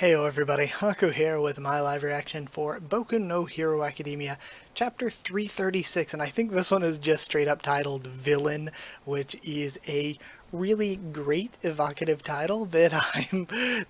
Heyo everybody, Haku here with my live reaction for Boku no Hero Academia, chapter 336, and I think this one is just straight up titled Villain, which is a really great evocative title that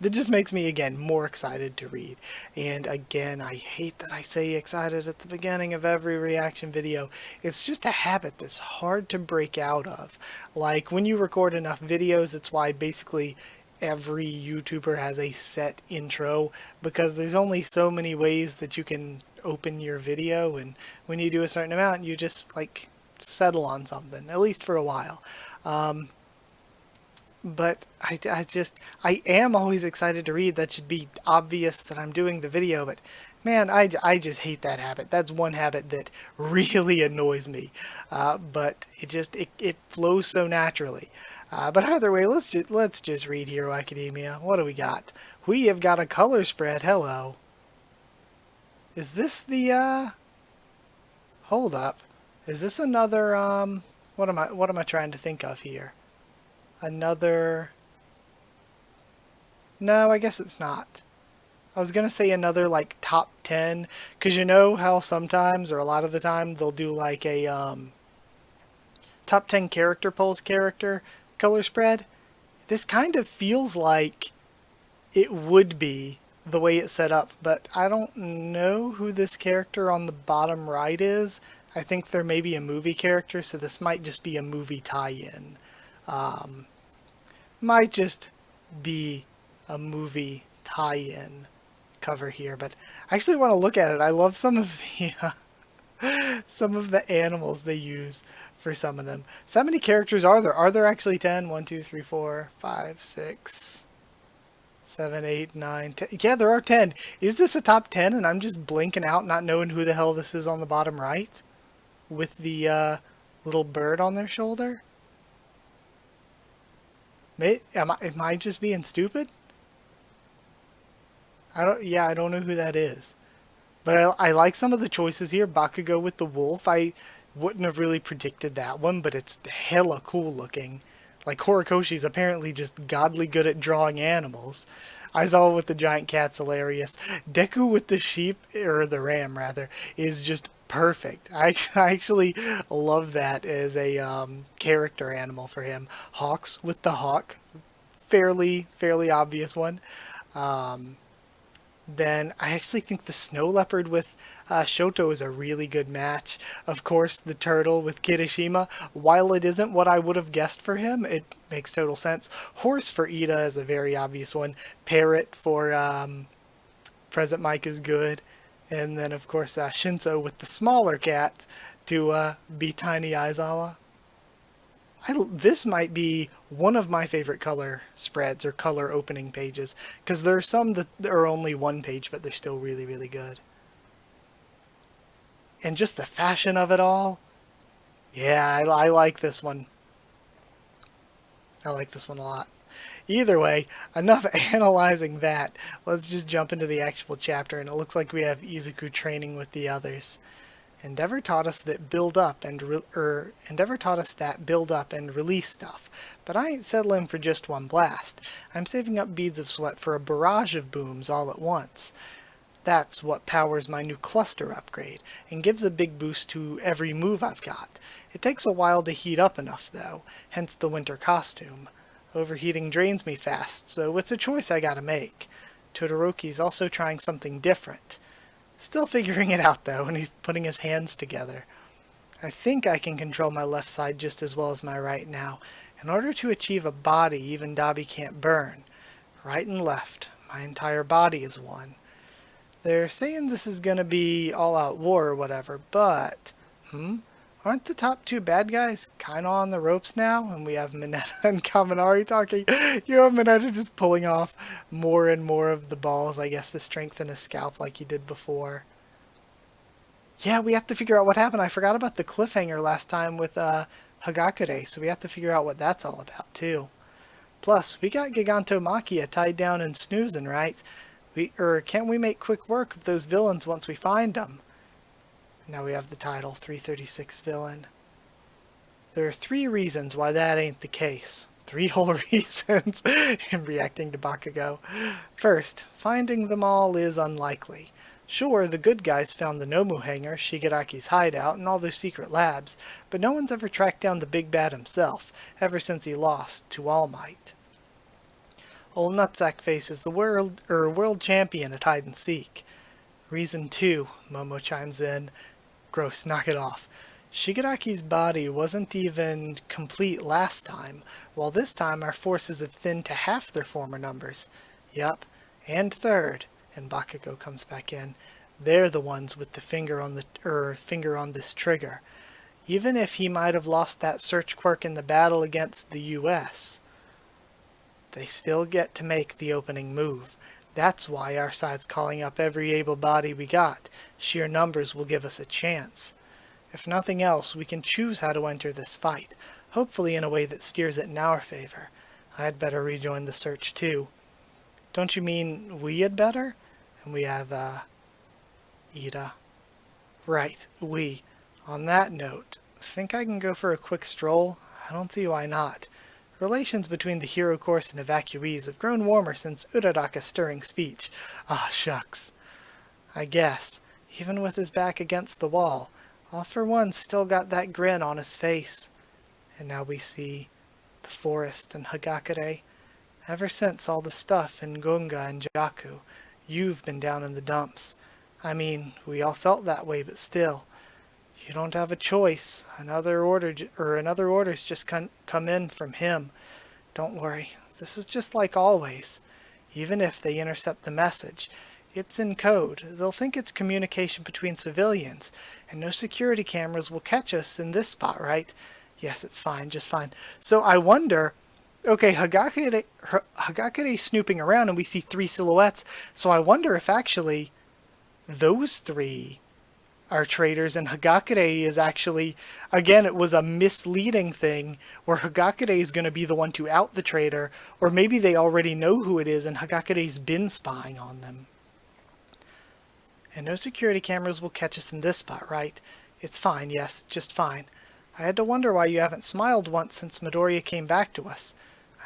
that just makes me again more excited to read. And again, I hate that I say excited at the beginning of every reaction video. It's just a habit that's hard to break out of. Like when you record enough videos, it's why basically every YouTuber has a set intro, because there's only so many ways that you can open your video, and when you do a certain amount you just like settle on something, at least for a while. But I am always excited to read. That should be obvious that I'm doing the video, but man, I just hate that habit. That's one habit that really annoys me. But it flows so naturally. But either way, let's just read Hero Academia. What do we got? We have got a color spread. Hello. Is this the hold up. Is this another what am I trying to think of here? Another... No, I guess it's not. I was gonna say another like top 10, because you know how sometimes, or a lot of the time, they'll do like a top 10 character polls character color spread. This kind of feels like it would be the way it's set up, but I don't know who this character on the bottom right is. I think they're maybe a movie character, so this might just be a movie tie-in. Might just be a movie tie-in cover here, but I actually want to look at it. I love some of the some of the animals they use for some of them. So how many characters are there? Are there actually 10? 1, 2, 3, 4, 5, 6, 7, 8, 9, 10. Yeah, there are 10. Is this a top 10 and I'm just blinking out not knowing who the hell this is on the bottom right? With the little bird on their shoulder? Am I just being stupid? I don't know who that is. But I like some of the choices here. Bakugo with the wolf. I wouldn't have really predicted that one, but it's hella cool looking. Like Horikoshi's apparently just godly good at drawing animals. Aizawa with the giant cat's hilarious. Deku with the sheep, or the ram rather, is just perfect. I actually love that as a character animal for him. Hawks with the hawk, fairly obvious one. Then I actually think the snow leopard with Shoto is a really good match. Of course, the turtle with Kirishima, while it isn't what I would have guessed for him, it makes total sense. Horse for Ida is a very obvious one. Parrot for Present Mike is good. And then, of course, Shinso with the smaller cat to be Tiny Aizawa. This might be one of my favorite color spreads or color opening pages, because there are some that are only one page, but they're still really good. And just the fashion of it all. Yeah, I like this one. I like this one a lot. Either way, enough analyzing that. Let's just jump into the actual chapter, and it looks like we have Izuku training with the others. Endeavor taught us that build up and release stuff, but I ain't settling for just one blast. I'm saving up beads of sweat for a barrage of booms all at once. That's what powers my new cluster upgrade, and gives a big boost to every move I've got. It takes a while to heat up enough though, hence the winter costume. Overheating drains me fast, so it's a choice I gotta make. Todoroki's also trying something different. Still figuring it out though, and he's putting his hands together. I think I can control my left side just as well as my right now. In order to achieve a body even Dabi can't burn. Right and left. My entire body is one. They're saying this is gonna be all-out war or whatever, but... Aren't the top two bad guys kinda on the ropes now? And we have Mineta and Kaminari talking. You have Mineta just pulling off more and more of the balls, I guess, to strengthen his scalp like he did before. Yeah, we have to figure out what happened. I forgot about the cliffhanger last time with Hagakure, so we have to figure out what that's all about, too. Plus, we got Gigantomachia tied down and snoozing, right? Can't we make quick work of those villains once we find them? Now we have the title, 336 Villain. There are 3 reasons why that ain't the case. 3 whole reasons in reacting to Bakugo. First, finding them all is unlikely. Sure, the good guys found the Nomu hangar, Shigaraki's hideout, and all their secret labs, but no one's ever tracked down the big bad himself, ever since he lost to All Might. Old Nutsack Face is the world champion at hide and seek. Reason 2, Momo chimes in. Gross, knock it off. Shigaraki's body wasn't even complete last time, while this time our forces have thinned to half their former numbers. Yup, and third, and Bakugo comes back in, they're the ones with the finger on this trigger. Even if he might have lost that search quirk in the battle against the US, they still get to make the opening move. That's why our side's calling up every able body we got. Sheer numbers will give us a chance. If nothing else, we can choose how to enter this fight, hopefully in a way that steers it in our favor. I'd better rejoin the search too. Don't you mean we had better? And we have, Ida. Right, we. On that note, think I can go for a quick stroll? I don't see why not. Relations between the hero course and evacuees have grown warmer since Uraraka's stirring speech. Ah, shucks. I guess, even with his back against the wall, All for One still got that grin on his face. And now we see the forest and Hagakure. Ever since all the stuff in Gunga and Jaku, you've been down in the dumps. I mean, we all felt that way, but still. You don't have a choice. Another order's just come in from him. Don't worry, this is just like always. Even if they intercept the message, it's in code. They'll think it's communication between civilians, and no security cameras will catch us in this spot, right? Yes, it's fine, just fine. So I wonder, okay, Hagakure's snooping around and we see 3 silhouettes, so I wonder if actually those 3 are traitors, and Hagakure is actually, again, it was a misleading thing where Hagakure is going to be the one to out the traitor, or maybe they already know who it is and Hagakure's been spying on them. And no security cameras will catch us in this spot, right? It's fine, yes, just fine. I had to wonder why you haven't smiled once since Midoriya came back to us.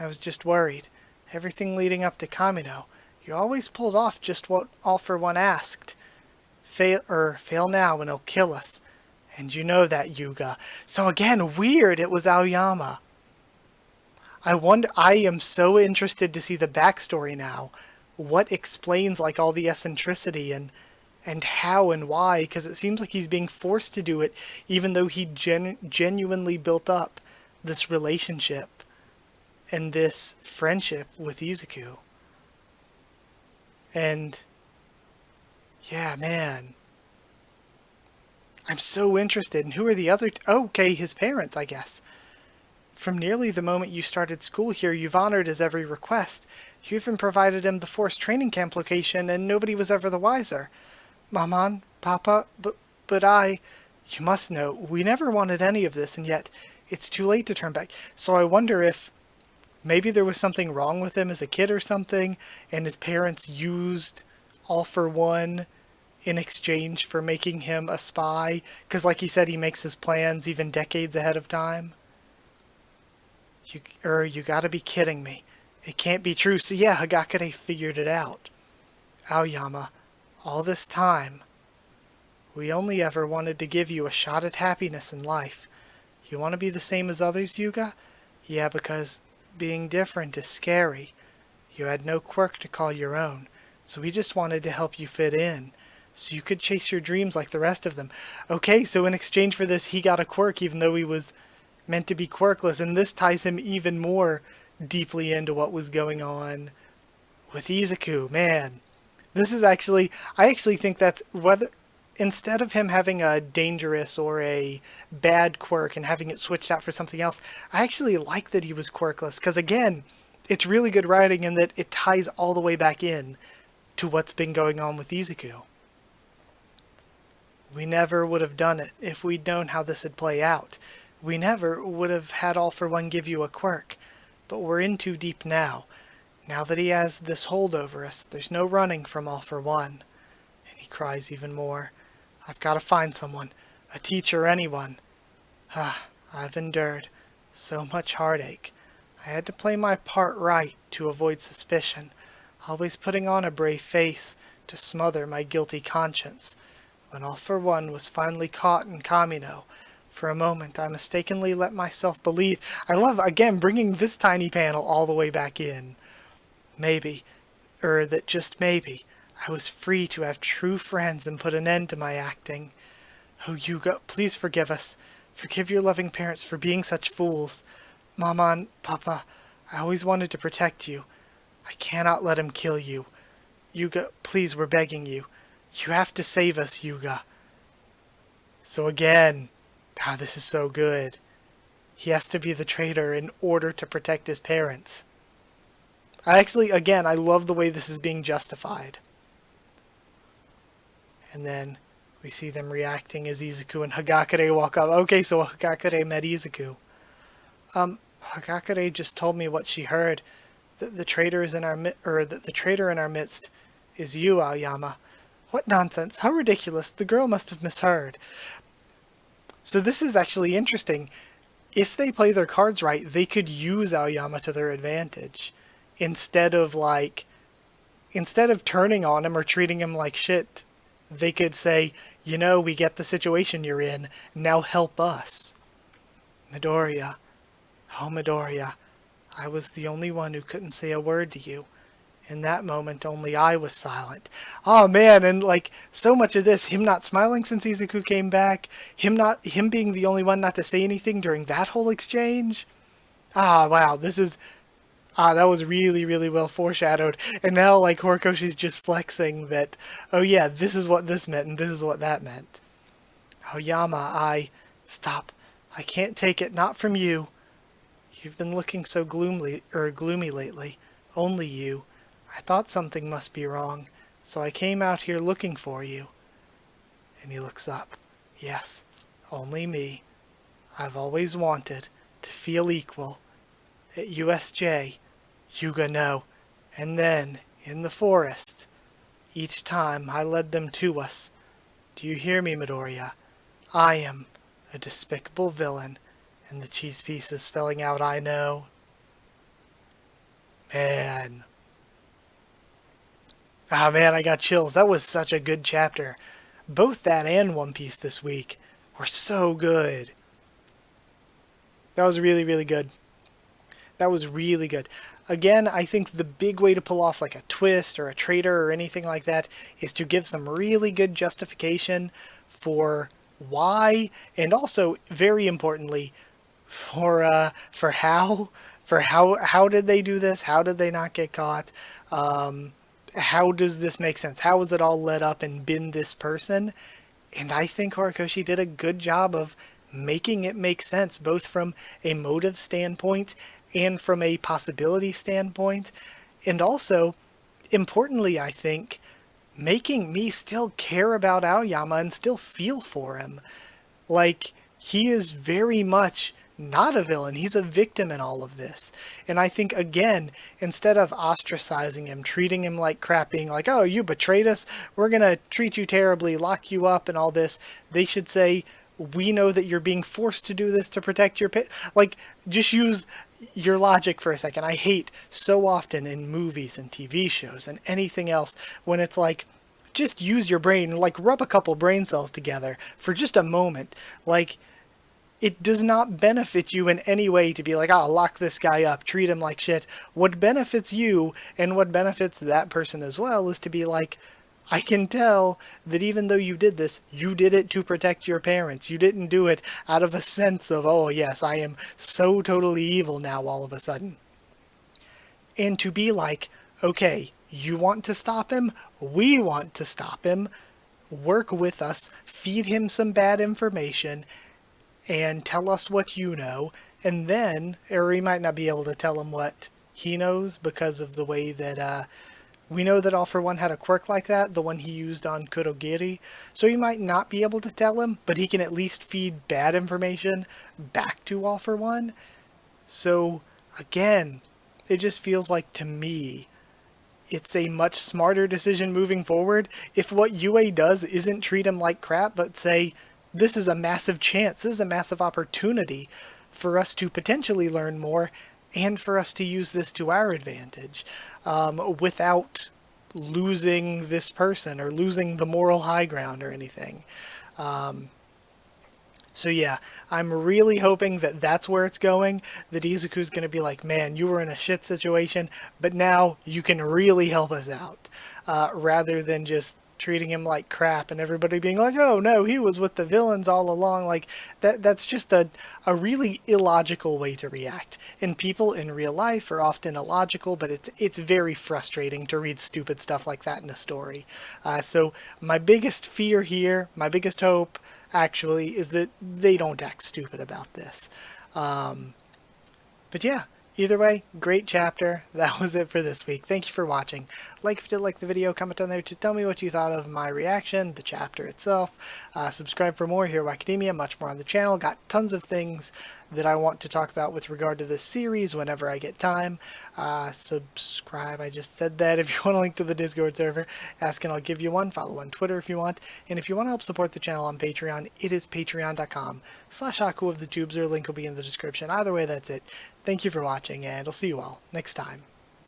I was just worried. Everything leading up to Kamino, you always pulled off just what All for One asked. Fail now and he'll kill us. And you know that, Yuga. So again, weird, it was Aoyama. I am so interested to see the backstory now. What explains like all the eccentricity and how and why, because it seems like he's being forced to do it, even though he genuinely built up this relationship and this friendship with Izuku. And yeah, man. I'm so interested. And who are the other... okay, his parents, I guess. From nearly the moment you started school here, you've honored his every request. You even provided him the forced training camp location, and nobody was ever the wiser. Maman, Papa, but I... You must know, we never wanted any of this, and yet it's too late to turn back. So I wonder if maybe there was something wrong with him as a kid or something, and his parents used All for One in exchange for making him a spy, because like he said, he makes his plans even decades ahead of time. You gotta be kidding me. It can't be true. So yeah, Hagakure figured it out. Aoyama, all this time, we only ever wanted to give you a shot at happiness in life. You want to be the same as others, Yuga? Yeah, because being different is scary. You had no quirk to call your own, so we just wanted to help you fit in, so you could chase your dreams like the rest of them. Okay, so in exchange for this, he got a quirk even though he was meant to be quirkless, and this ties him even more deeply into what was going on with Izuku. Man, this is actually, I actually think that's whether, instead of him having a dangerous or a bad quirk and having it switched out for something else, I actually like that he was quirkless, because again, it's really good writing in that it ties all the way back in to what's been going on with Izuku. We never would have done it if we'd known how this would play out. We never would have had All for One give you a quirk. But we're in too deep now. Now that he has this hold over us, there's no running from All for One. And he cries even more. I've got to find someone. A teacher, anyone. I've endured so much heartache. I had to play my part right to avoid suspicion, always putting on a brave face to smother my guilty conscience. When All for One was finally caught in Kamino, for a moment I mistakenly let myself believe. I love, again, bringing this tiny panel all the way back in. Maybe, that just maybe, I was free to have true friends and put an end to my acting. Oh, Yuga, please forgive us. Forgive your loving parents for being such fools. Mama and Papa, I always wanted to protect you. I cannot let him kill you. Yuga, please, we're begging you. You have to save us, Yuga. So again, this is so good. He has to be the traitor in order to protect his parents. I love the way this is being justified. And then we see them reacting as Izuku and Hagakure walk up. Okay, so Hagakure met Izuku. Hagakure just told me what she heard. That the traitor in our midst is you, Aoyama. What nonsense! How ridiculous! The girl must have misheard. So this is actually interesting. If they play their cards right, they could use Aoyama to their advantage. Instead of turning on him or treating him like shit, they could say, we get the situation you're in, now help us. Midoriya. Oh, Midoriya. I was the only one who couldn't say a word to you. In that moment, only I was silent. Oh man, and so much of this, him not smiling since Izuku came back, him being the only one not to say anything during that whole exchange. Wow, that was really, really well foreshadowed. And now, Horikoshi's just flexing that, oh yeah, this is what this meant, and this is what that meant. Aoyama, stop. I can't take it, not from you. You've been looking so gloomy lately. Only you. I thought something must be wrong, so I came out here looking for you. And he looks up. Yes, only me. I've always wanted to feel equal. At USJ, Yuga no. And then, in the forest. Each time I led them to us. Do you hear me, Midoriya? I am a despicable villain. And the cheese piece is spelling out I know. Man. Man, I got chills. That was such a good chapter. Both that and One Piece this week were so good. That was really, really good. That was really good. Again, I think the big way to pull off a twist or a traitor or anything like that is to give some really good justification for why, and also, very importantly, for how did they do this? How did they not get caught? How does this make sense? How was it all led up and been this person? And I think Horikoshi did a good job of making it make sense, both from a motive standpoint and from a possibility standpoint. And also, importantly, I think, making me still care about Aoyama and still feel for him. He is very much not a villain. He's a victim in all of this. And I think, again, instead of ostracizing him, treating him like crap, being like, oh, you betrayed us, we're going to treat you terribly, lock you up and all this, they should say, we know that you're being forced to do this to protect your just use your logic for a second. I hate so often in movies and TV shows and anything else when it's just use your brain, rub a couple brain cells together for just a moment. It does not benefit you in any way to be lock this guy up, treat him like shit. What benefits you, and what benefits that person as well, is to be I can tell that even though you did this, you did it to protect your parents. You didn't do it out of a sense of, oh yes, I am so totally evil now all of a sudden. And to be okay, you want to stop him? We want to stop him. Work with us, feed him some bad information, and tell us what you know, and then, or he might not be able to tell him what he knows because of the way that, we know that All for One had a quirk like that, the one he used on Kurogiri, so he might not be able to tell him, but he can at least feed bad information back to All for One. So, again, it just feels to me, it's a much smarter decision moving forward if what UA does isn't treat him like crap, but say, this is a massive chance, this is a massive opportunity for us to potentially learn more and for us to use this to our advantage without losing this person or losing the moral high ground or anything. So yeah, I'm really hoping that that's where it's going, that Izuku's going to be like, man, you were in a shit situation, but now you can really help us out, rather than just treating him like crap and everybody being like, oh no, he was with the villains all along. Like, that's just a really illogical way to react. And people in real life are often illogical, but it's very frustrating to read stupid stuff like that in a story. So my biggest fear here, my biggest hope, actually, is that they don't act stupid about this. But yeah, either way, great chapter. That was it for this week. Thank you for watching. Like if you did like the video, comment down there to tell me what you thought of my reaction, the chapter itself. Subscribe for more Hero Academia, much more on the channel. Got tons of things that I want to talk about with regard to this series whenever I get time. Subscribe, I just said that. If you want a link to the Discord server, ask and I'll give you one. Follow on Twitter if you want. And if you want to help support the channel on Patreon, it is patreon.com/Haku of the Tubes, or link will be in the description. Either way, that's it. Thank you for watching, and I'll see you all next time.